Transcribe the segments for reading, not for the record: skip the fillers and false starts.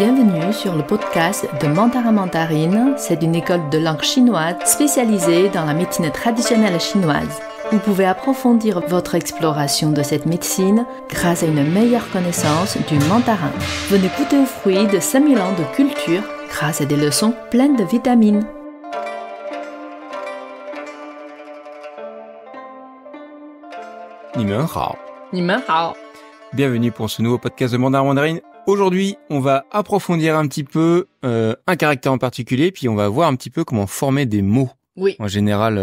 Bienvenue sur le podcast de Mandarin Mandarine. C'est une école de langue chinoise spécialisée dans la médecine traditionnelle chinoise. Vous pouvez approfondir votre exploration de cette médecine grâce à une meilleure connaissance du mandarin. Venez goûter aux fruits de 5000 ans de culture grâce à des leçons pleines de vitamines. Ni men hao. 你们好. Bienvenue pour ce nouveau podcast de Mandarin Mandarine. Aujourd'hui, on va approfondir un petit peu un caractère en particulier, puis on va voir un petit peu comment former des mots. Oui. En général,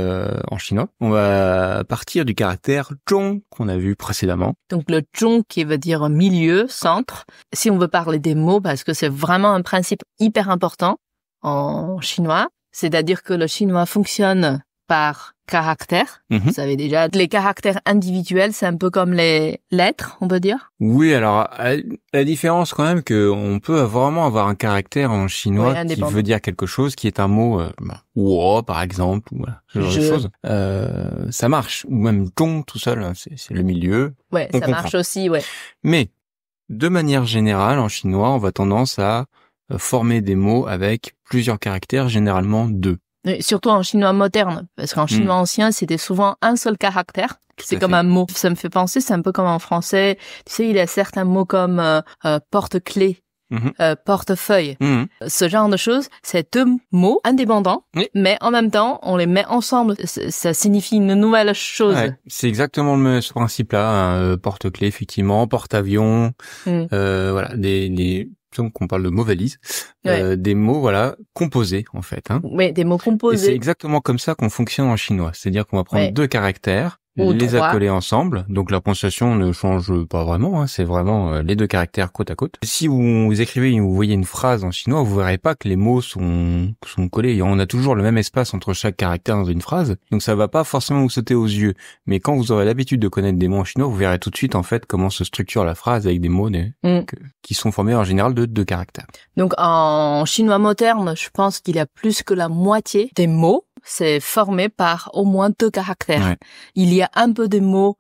en chinois. On va partir du caractère zhong qu'on a vu précédemment. Donc le zhong qui veut dire milieu, centre. Si on veut parler des mots, parce que c'est vraiment un principe hyper important en chinois, c'est-à-dire que le chinois fonctionne par caractères. Vous savez déjà, les caractères individuels, c'est un peu comme les lettres, on peut dire. Oui, alors la différence quand même que on peut vraiment avoir un caractère en chinois qui veut dire quelque chose, qui est un mot wo par exemple, ou voilà, ce genre de choses. Ça marche, ou même zhong tout seul, hein, c'est le milieu. Ouais, ça marche aussi, ouais. Mais de manière générale, en chinois, on va tendance à former des mots avec plusieurs caractères, généralement deux. Et surtout en chinois moderne, parce qu'en chinois ancien, c'était souvent un seul caractère. C'est comme un mot. Ça me fait penser, c'est un peu comme en français. Tu sais, il y a certains mots comme porte-clés, portefeuille. Ce genre de choses, c'est deux mots indépendants, mais en même temps, on les met ensemble. Ça signifie une nouvelle chose. Ouais, c'est exactement ce principe-là. Hein, porte-clés, effectivement, porte-avions, voilà, donc on parle de mots valises, des mots voilà composés en fait. Hein. Oui, des mots composés. Et c'est exactement comme ça qu'on fonctionne en chinois, c'est-à-dire qu'on va prendre deux caractères, les accoler ensemble, donc la prononciation ne change pas vraiment, hein, c'est vraiment les deux caractères côte à côte. Si vous écrivez et vous voyez une phrase en chinois, vous verrez pas que les mots sont collés, on a toujours le même espace entre chaque caractère dans une phrase, donc ça va pas forcément vous sauter aux yeux, mais quand vous aurez l'habitude de connaître des mots en chinois, vous verrez tout de suite en fait comment se structure la phrase avec des mots qui sont formés en général de deux caractères. Donc en chinois moderne, je pense qu'il y a plus que la moitié des mots c'est formé par au moins deux caractères. Ouais. Il y a un peu de mots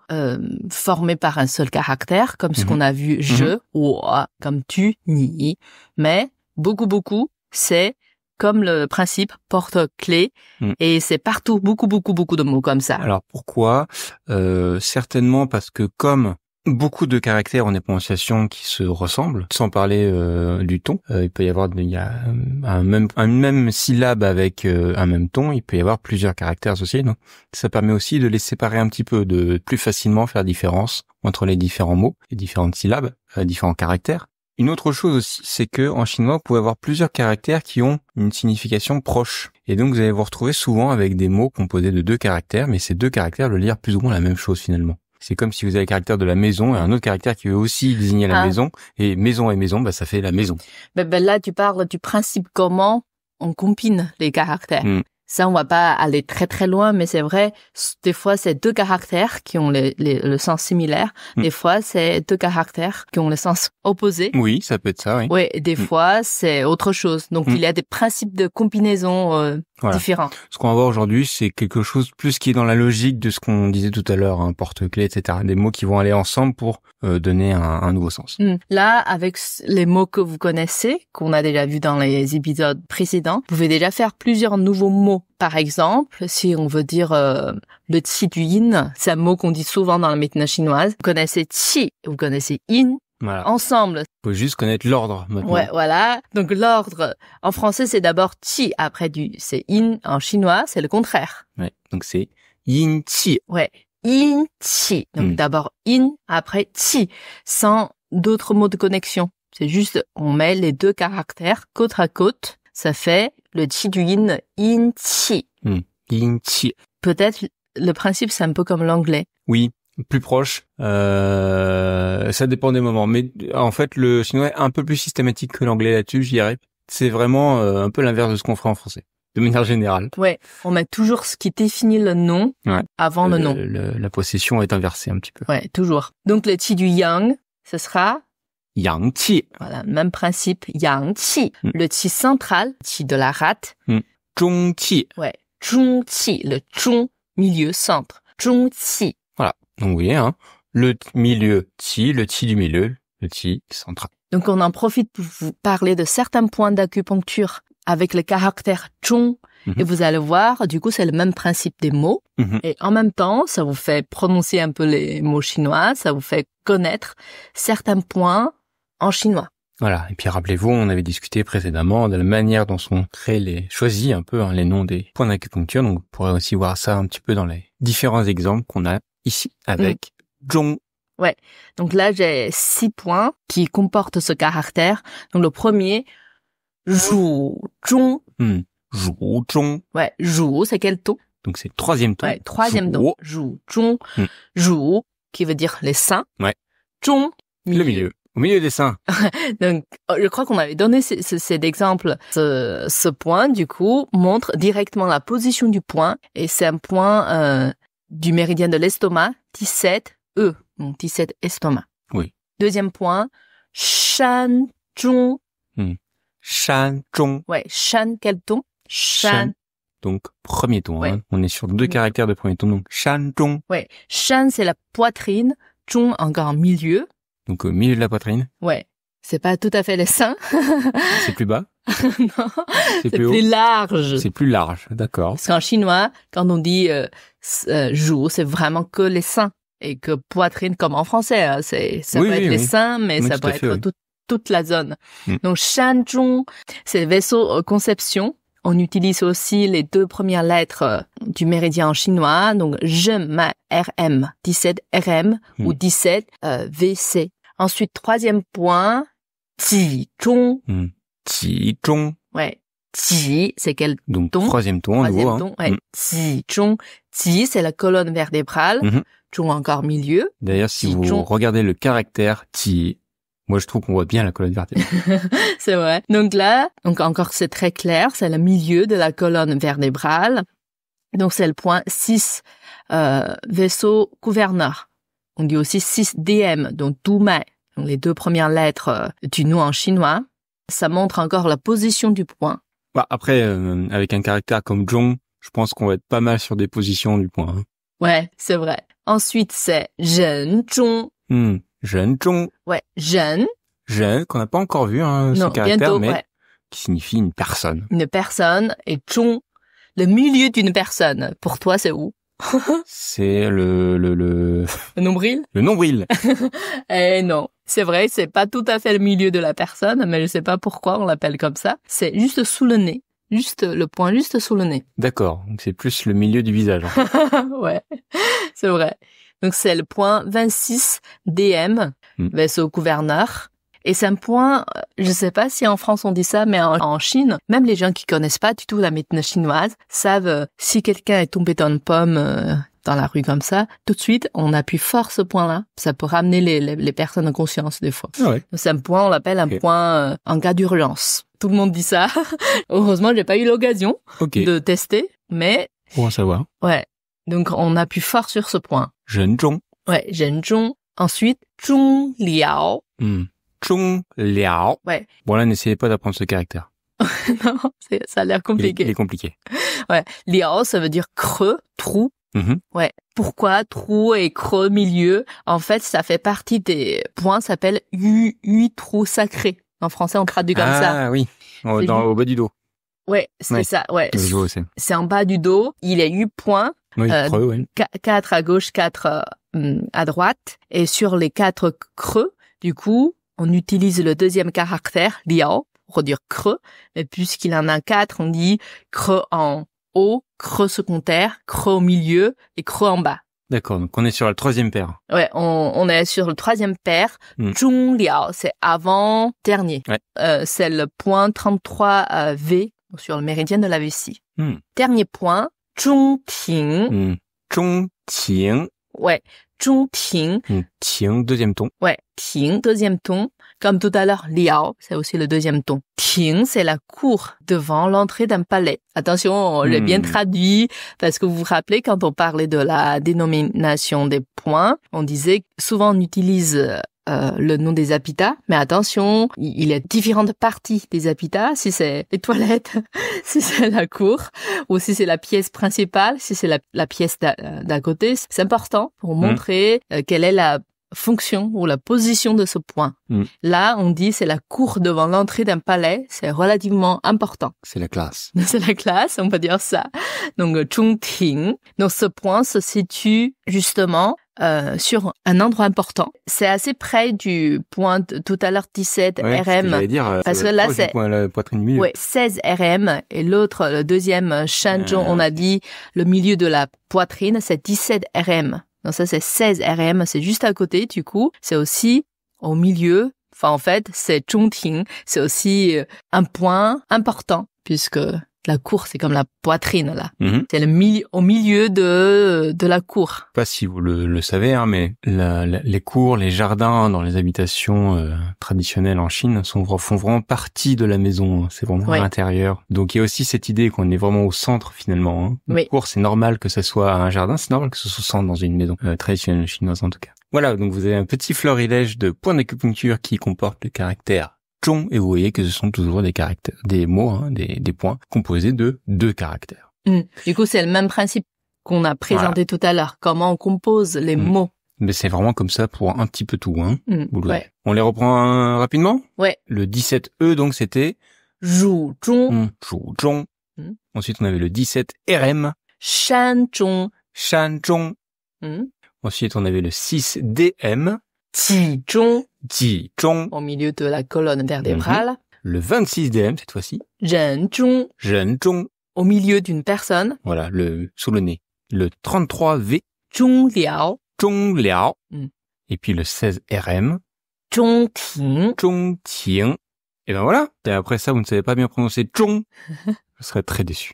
formés par un seul caractère, comme ce qu'on a vu je, ou comme tu, ni. Mais beaucoup, c'est comme le principe porte-clés et c'est partout beaucoup de mots comme ça. Alors pourquoi certainement parce que comme beaucoup de caractères en prononciation qui se ressemblent, sans parler du ton. Il peut y avoir une même syllabe avec un même ton. Il peut y avoir plusieurs caractères associés. Donc ça permet aussi de les séparer un petit peu, de plus facilement faire différence entre les différents mots, les différentes syllabes, différents caractères. Une autre chose aussi, c'est que en chinois, vous pouvez avoir plusieurs caractères qui ont une signification proche. Et donc vous allez vous retrouver souvent avec des mots composés de deux caractères, mais ces deux caractères veulent dire plus ou moins la même chose finalement. C'est comme si vous avez le caractère de la maison et un autre caractère qui veut aussi désigner la maison. Et maison, bah, ça fait la maison. Ben là, tu parles du principe comment on combine les caractères. Ça, on va pas aller très loin, mais c'est vrai, des fois, c'est deux caractères qui ont le sens similaire. Des fois, c'est deux caractères qui ont le sens opposé. Oui, ça peut être ça, oui. Oui, des fois, c'est autre chose. Donc, il y a des principes de combinaison différents. Ce qu'on va voir aujourd'hui, c'est quelque chose plus qui est dans la logique de ce qu'on disait tout à l'heure, hein, porte-clés, etc. Des mots qui vont aller ensemble pour donner un nouveau sens. Là, avec les mots que vous connaissez, qu'on a déjà vus dans les épisodes précédents, vous pouvez déjà faire plusieurs nouveaux mots. Par exemple, si on veut dire le qi du yin, c'est un mot qu'on dit souvent dans la médecine chinoise. Vous connaissez qi, vous connaissez yin. Voilà. Ensemble. Faut juste connaître l'ordre maintenant. Ouais, voilà. Donc l'ordre en français c'est d'abord qi, après c'est yin. En chinois c'est le contraire. Ouais. Donc c'est yin qi. Ouais, yin qi. Donc d'abord yin, après qi, sans d'autres mots de connexion. C'est juste on met les deux caractères côte à côte. Ça fait le qi du yin, yin qi. Yin qi. Peut-être le principe c'est un peu comme l'anglais. Oui. Plus proche, ça dépend des moments. Mais en fait, le chinois est un peu plus systématique que l'anglais là-dessus, je dirais. C'est vraiment un peu l'inverse de ce qu'on ferait en français, de manière générale. Ouais, on met toujours ce qui définit le nom avant le nom. La possession est inversée un petit peu. Ouais, toujours. Donc le qi du yang, ce sera yang qi. Voilà, même principe, yang qi. Le qi central, qi de la rate. Zhong qi. Ouais, zhong qi, le zhong, milieu, centre. Zhong qi. Voilà. Donc vous voyez, hein, le milieu qi, le qi du milieu, le qi central. Donc, on en profite pour vous parler de certains points d'acupuncture avec le caractère zhong. Et vous allez voir, du coup, c'est le même principe des mots. Et en même temps, ça vous fait prononcer un peu les mots chinois, ça vous fait connaître certains points en chinois. Voilà. Et puis, rappelez-vous, on avait discuté précédemment de la manière dont sont choisis un peu les noms des points d'acupuncture. Donc, vous pourrez aussi voir ça un petit peu dans les différents exemples qu'on a ici avec zhong. Ouais. Donc là, j'ai 6 points qui comportent ce caractère. Donc, le premier, zhu, zhong. Zhu, zhong. Ouais, zhu, c'est quel ton? Donc, c'est 3e ton. Ouais, 3e ton. Zhu, zhong. Zhu, qui veut dire les seins. Ouais. Zhong, le milieu. Au milieu des seins. Donc, je crois qu'on avait donné cet exemple. Ce point, du coup, montre directement la position du point. Et c'est un point du méridien de l'estomac, 17E. Donc, 17 estomac. Oui. Deuxième point, shan, zhong. Shan, zhong. Ouais, shan, quel ton? Shan. Donc, premier ton. Ouais. On est sur 2 caractères de premier ton. Donc, shan, zhong. Ouais, shan, c'est la poitrine. Zhong, encore en milieu. Donc, au milieu de la poitrine. Ouais. C'est pas tout à fait les seins. C'est plus bas? Non. C'est plus haut? plus large. C'est plus large. D'accord. Parce qu'en chinois, quand on dit joue, c'est vraiment que les seins. Et que poitrine, comme en français, hein, ça peut être les seins, mais ça peut être toute la zone. Donc, shan, zhong, c'est le vaisseau conception. On utilise aussi les 2 premières lettres du méridien en chinois. Donc, zhen, ma, rm, 17 rm ou 17 vc. Ensuite, 3e point, qi, zhong. Qi, zhong. Ouais. Qi, c'est quel donc, ton? 3e ton, à nouveau. Ton, ouais. Qi, zhong. Qi, c'est la colonne vertébrale. Zhong encore milieu. D'ailleurs, si vous regardez le caractère qi, moi je trouve qu'on voit bien la colonne vertébrale. C'est vrai. Donc là, encore c'est très clair, c'est le milieu de la colonne vertébrale. Donc c'est le point 6, vaisseau gouverneur. On dit aussi 6DM, donc dumai. Donc les 2 premières lettres du nom en chinois. Ça montre encore la position du point. Bah, après, avec un caractère comme zhong, je pense qu'on va être pas mal sur des positions du point. Ouais, c'est vrai. Ensuite, c'est zhen zhong. Zhen zhong. Ouais, zhen. Zhen, qu'on n'a pas encore vu, ce caractère, bientôt, mais ouais. Qui signifie une personne. Une personne. Et zhong, le milieu d'une personne. Pour toi, c'est où? C'est le nombril? Le nombril. Eh non. C'est vrai, c'est pas tout à fait le milieu de la personne, mais je sais pas pourquoi on l'appelle comme ça. C'est juste sous le nez. Juste, le point juste sous le nez. D'accord. Donc c'est plus le milieu du visage. Ouais. C'est vrai. Donc c'est le point 26 DM, vaisseau gouverneur. Et c'est un point, je sais pas si en France on dit ça, mais en Chine, même les gens qui connaissent pas du tout la médecine chinoise savent si quelqu'un est tombé dans une pomme dans la rue comme ça, tout de suite on appuie fort ce point-là. Ça peut ramener les personnes en conscience des fois. Ah ouais. Donc c'est un point, on l'appelle un point en cas d'urgence. Tout le monde dit ça. Heureusement, j'ai pas eu l'occasion de tester, mais pour en savoir. Ouais. Donc on appuie fort sur ce point. Zhen zhong. Ouais, zhen zhong. Ensuite, zhong liao. Zhong liao. Ouais. Bon là, n'essayez pas d'apprendre ce caractère. Non, ça a l'air compliqué. Il est compliqué. Ouais. Liao, ça veut dire creux, trou. Ouais. Pourquoi trou et creux milieu? En fait, ça fait partie des points, s'appelle huit trous sacrés. En français, on traduit comme ça. Ah oui. Au bas du dos. Ouais, c'est ça. Ouais. Je vois aussi. C'est en bas du dos. Il y a 8 points. Oui, creux, oui. 4 à gauche, 4 à droite. Et sur les 4 creux, du coup, on utilise le 2e caractère, liao, pour dire creux. Mais puisqu'il en a 4, on dit creux en haut, creux secondaire, creux au milieu et creux en bas. D'accord, donc on est sur la 3e paire. Ouais, on est sur le 3e paire. Zhong liao, c'est avant-dernier. Ouais. C'est le point 33 V sur le méridien de la vessie. Dernier point, zhong ting. Zhong ting. Ouais, zhong ting. Ting, 2e ton. Ouais, ting, 2e ton. Comme tout à l'heure, liao, c'est aussi le 2e ton. Ting, c'est la cour devant l'entrée d'un palais. Attention, j'ai bien traduit, parce que vous vous rappelez, quand on parlait de la dénomination des points, on disait, souvent on utilise le nom des habitats, mais attention, il y a différentes parties des habitats, si c'est les toilettes, si c'est la cour, ou si c'est la pièce principale, si c'est la pièce d'à côté. C'est important pour montrer quelle est la fonction ou la position de ce point. Là, on dit c'est la cour devant l'entrée d'un palais, c'est relativement important. C'est la classe. C'est la classe, on peut dire ça. Donc, Zhongting. Donc, ce point se situe justement sur un endroit important. C'est assez près du point tout à l'heure 17 RM. C'est dire, parce que là, c'est la poitrine du milieu. 16 RM. Et l'autre, le deuxième, Shanzhong, on a dit le milieu de la poitrine, c'est 17 RM. Donc ça, c'est 16 RM, c'est juste à côté, du coup. C'est aussi au milieu. Enfin, en fait, c'est Zhongting. C'est aussi un point important, puisque la cour, c'est comme la poitrine, là. C'est au milieu de la cour. Je sais pas si vous le savez, hein, mais les cours, les jardins dans les habitations traditionnelles en Chine font vraiment partie de la maison. C'est vraiment à l'intérieur. Donc, il y a aussi cette idée qu'on est vraiment au centre, finalement. Hein. Une cour, c'est normal que ça soit un jardin. C'est normal que ce soit au centre dans une maison traditionnelle chinoise, en tout cas. Voilà, donc vous avez un petit florilège de points d'acupuncture qui comportent le caractère Zhong, et vous voyez que ce sont toujours des caractères, des mots, hein, des points composés de 2 caractères. Du coup, c'est le même principe qu'on a présenté tout à l'heure. Comment on compose les mots. Mais c'est vraiment comme ça pour un petit peu tout, hein. On les reprend rapidement? Le 17E, donc c'était Zhuzhong. Zhuzhong. Ensuite, on avait le 17 RM. Shanzhong. Shanzhong. Ensuite, on avait le 6 DM. Jizhong. Jizhong. Au milieu de la colonne vertébrale. Le 26 DM, cette fois-ci. Zhenzhong. Zhenzhong. Au milieu d'une personne. Voilà, sous le nez. Le 33 V. Zhongliao. Zhongliao. Et puis le 16 RM. Zhongting. Zhongting. Et ben voilà. Et après ça, vous ne savez pas bien prononcer Zhong. Je serais très déçu.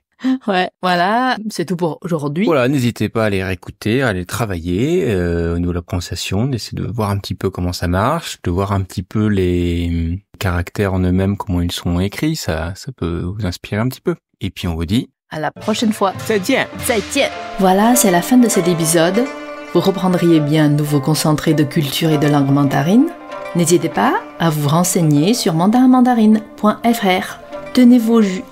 Voilà, c'est tout pour aujourd'hui. Voilà, n'hésitez pas à les réécouter, à les travailler au niveau de la prononciation, d'essayer de voir un petit peu comment ça marche, de voir un petit peu les caractères en eux-mêmes, comment ils sont écrits, ça peut vous inspirer un petit peu. Et puis on vous dit à la prochaine fois. 再见. Voilà, c'est la fin de cet épisode. Vous reprendriez bien un nouveau concentré de culture et de langue mandarine. N'hésitez pas à vous renseigner sur mandarinmandarine.fr. Tenez-vous au jus.